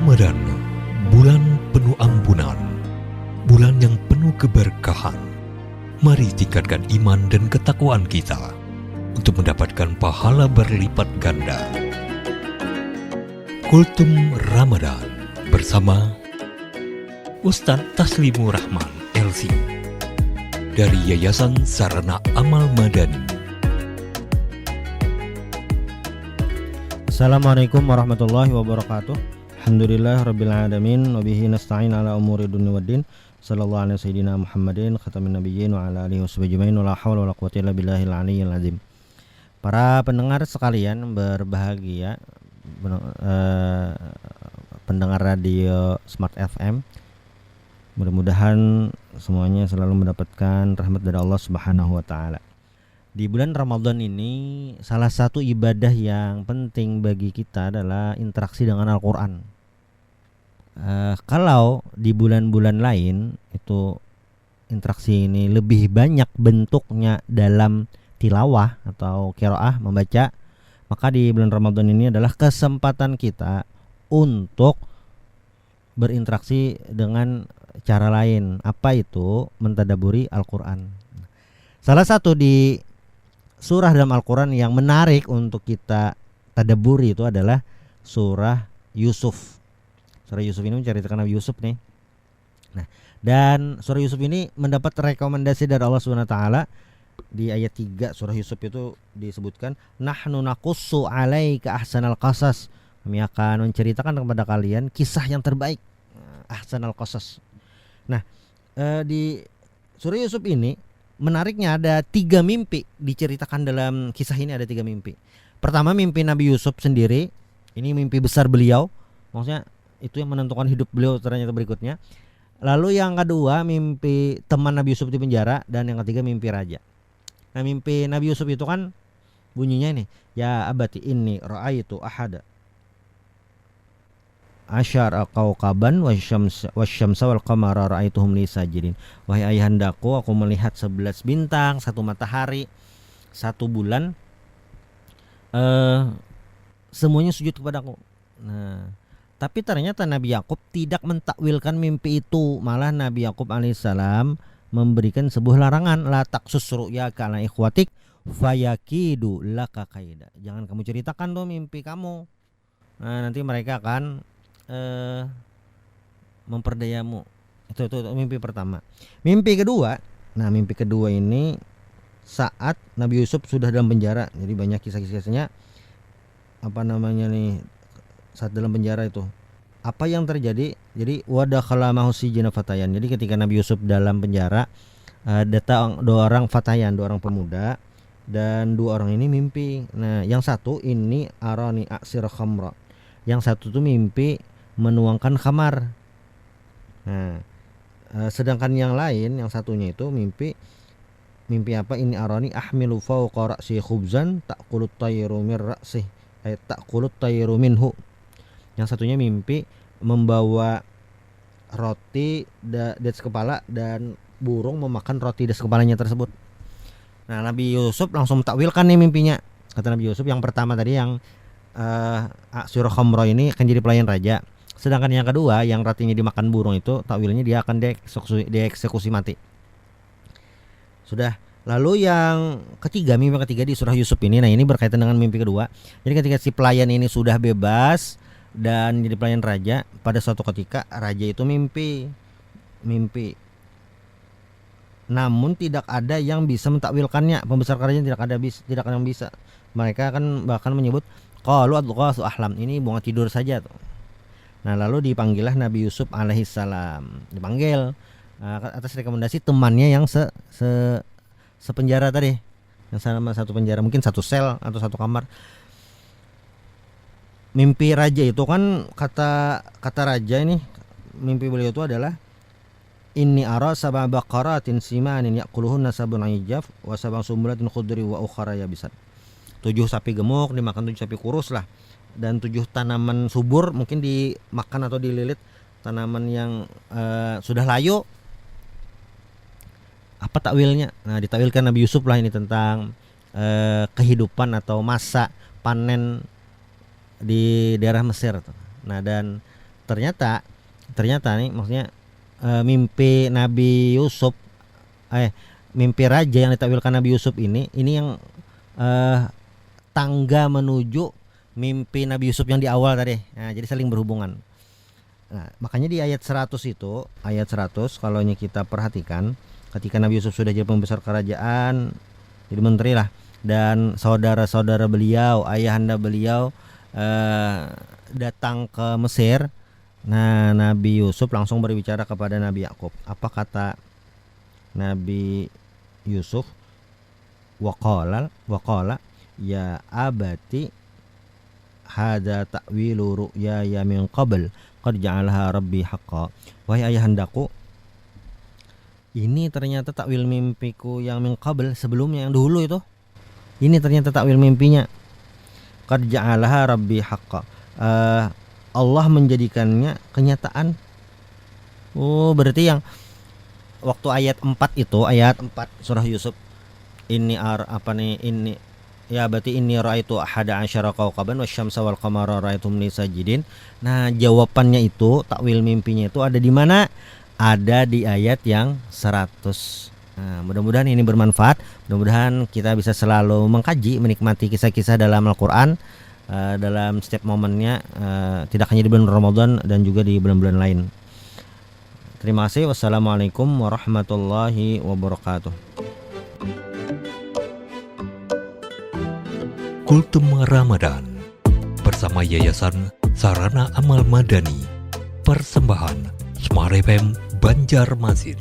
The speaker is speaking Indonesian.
Ramadan, bulan penuh ampunan, bulan yang penuh keberkahan. Mari tingkatkan iman dan ketakwaan kita untuk mendapatkan pahala berlipat ganda. Kultum Ramadan bersama Ustadz Taslimur Rahman LC dari Yayasan Sarana Amal Madani. Assalamualaikum warahmatullahi wabarakatuh. Alhamdulillah rabbil alamin, wa bihi nasta'in ala umuri dunya waddin. Sallallahu alaihi sayyidina Muhammadin khatamin nabiyyin wa ala alihi washabihi ajmain. La haula wala quwwata illa billahil aliyyil azim. Para pendengar sekalian berbahagia, pendengar radio Smart FM, mudah-mudahan semuanya selalu mendapatkan rahmat dari Allah Subhanahu wa taala. Di bulan Ramadan ini salah satu ibadah yang penting bagi kita adalah interaksi dengan Al-Quran. Kalau di bulan-bulan lain itu interaksi ini lebih banyak bentuknya dalam tilawah atau qiraah, membaca, maka di bulan Ramadan ini adalah kesempatan kita untuk berinteraksi dengan cara lain. Apa itu? Mentadaburi Al-Quran. Salah satu di surah dalam Al-Quran yang menarik untuk kita tadaburi itu adalah surah Yusuf. Surah Yusuf ini menceritakan Nabi Yusuf nih. Nah, dan surah Yusuf ini mendapat rekomendasi dari Allah Subhanahu wa taala. Di ayat 3 surah Yusuf itu disebutkan, nahnu naqussu 'alaika ahsanal qasas. Kami akan menceritakan kepada kalian kisah yang terbaik. Ahsanal qasas. Nah, di surah Yusuf ini menariknya ada 3 mimpi diceritakan dalam kisah ini. Ada 3 mimpi. Pertama, mimpi Nabi Yusuf sendiri. Ini mimpi besar beliau. Maksudnya itu yang menentukan hidup beliau ternyata berikutnya. Lalu yang kedua, mimpi teman Nabi Yusuf di penjara. Dan yang ketiga, mimpi raja. Nah, mimpi Nabi Yusuf itu kan bunyinya ini, ya abati inni ra'aitu ahada asyara kaukaban wasyamsa wal qamara ra'aituhum li sajidin. Wahai ayahandaku, aku melihat 11 bintang, 1 matahari, 1 bulan, semuanya sujud kepadaku. Nah, tapi ternyata Nabi Yakub tidak mentakwilkan mimpi itu. Malah Nabi Yakub alaihissalam memberikan sebuah larangan, la taqsus ru'yaka ala ikhwatik fayakidu laka kaida. Jangan kamu ceritakan tuh mimpi kamu. Nah, nanti mereka akan memperdayamu. Itu mimpi pertama. Mimpi kedua. Nah, mimpi kedua ini saat Nabi Yusuf sudah dalam penjara. Jadi banyak kisah-kisahnya saat dalam penjara itu. Apa yang terjadi? Jadi wadakhala mahu sijina fatayan. Jadi ketika Nabi Yusuf dalam penjara, datang 2 orang fatayan, 2 orang pemuda, dan 2 orang ini mimpi. Nah, yang satu ini arani aksir khamra. Yang satu tuh mimpi menuangkan khamar. Nah, sedangkan yang lain, yang satunya itu mimpi apa? Ini arani ahmilu fawqa ra'si khubzan ta'kulut tayru min ra'si ta'kulut tayru minhu. Yang satunya mimpi membawa roti di atas kepala dan burung memakan roti di atas kepalanya tersebut. Nah, Nabi Yusuf langsung takwilkan nih mimpinya. Kata Nabi Yusuf, yang pertama tadi yang surah khamra ini akan jadi pelayan raja. Sedangkan yang kedua, yang rotinya dimakan burung itu, takwilnya dia akan dieksekusi mati. Sudah. Lalu yang ketiga, mimpi ketiga di surah Yusuf ini. Nah, ini berkaitan dengan mimpi kedua. Jadi ketika si pelayan ini sudah bebas dan jadi pelayan raja, pada suatu ketika raja itu mimpi. Namun tidak ada yang bisa mentakwilkannya. Pembesar kerajaan tidak ada yang bisa. Mereka akan bahkan menyebut qalu adghasu ahlam, ini bunga tidur saja tuh. Nah, lalu dipanggillah Nabi Yusuf alaihissalam. Dipanggil atas rekomendasi temannya yang sepenjara tadi. Yang sama satu penjara, mungkin satu sel atau satu kamar. Mimpi raja itu kan kata raja ini, mimpi beliau itu adalah inni ara sab'a baqaratin simanin ya'kuluhunna sab'un ijaf wa sab'un sumbulatin khudri wa ukhra yabisat. 7 sapi gemuk dimakan 7 sapi kurus lah, dan 7 tanaman subur mungkin dimakan atau dililit, tanaman yang sudah layu. Apa takwilnya? Nah, ditakwilkan Nabi Yusuf lah ini tentang kehidupan atau masa panen di daerah Mesir. Nah, dan ternyata nih maksudnya mimpi Nabi Yusuf, mimpi raja yang ditakwilkan Nabi Yusuf ini yang tangga menuju mimpi Nabi Yusuf yang di awal tadi. Nah, jadi saling berhubungan. Nah, makanya di ayat 100 itu, ayat 100 kalau kita perhatikan, ketika Nabi Yusuf sudah jadi pembesar kerajaan, jadi menteri lah, dan saudara-saudara beliau, ayahanda beliau datang ke Mesir. Nah, Nabi Yusuf langsung berbicara kepada Nabi Yakub. Apa kata Nabi Yusuf? Waqala ya abati hada ta'wilu ru'ya min qabl qad ja'alaha rabbi haqqan. Wahai ayahandaku, ini ternyata takwil mimpiku yang min qabl, sebelumnya yang dahulu itu. Ini ternyata takwil mimpinya. Qad ja'alaha rabbi haqqan. Allah menjadikannya kenyataan. Oh, berarti yang waktu ayat 4 itu, ayat 4 surah Yusuf, ini ya berarti ini raaitu ahada asyara kaukaban wasyamsa wal qamara raaitum li sajidin. Nah, jawabannya itu, takwil mimpinya itu ada di mana? Ada di ayat yang 100. Nah, mudah-mudahan ini bermanfaat. Mudah-mudahan kita bisa selalu mengkaji, menikmati kisah-kisah dalam Al-Qur'an dalam setiap momennya, tidak hanya di bulan Ramadan dan juga di bulan-bulan lain. Terima kasih. Wassalamualaikum warahmatullahi wabarakatuh. Kultum Ramadan bersama Yayasan Sarana Amal Madani, persembahan Smart FM Banjarmasin.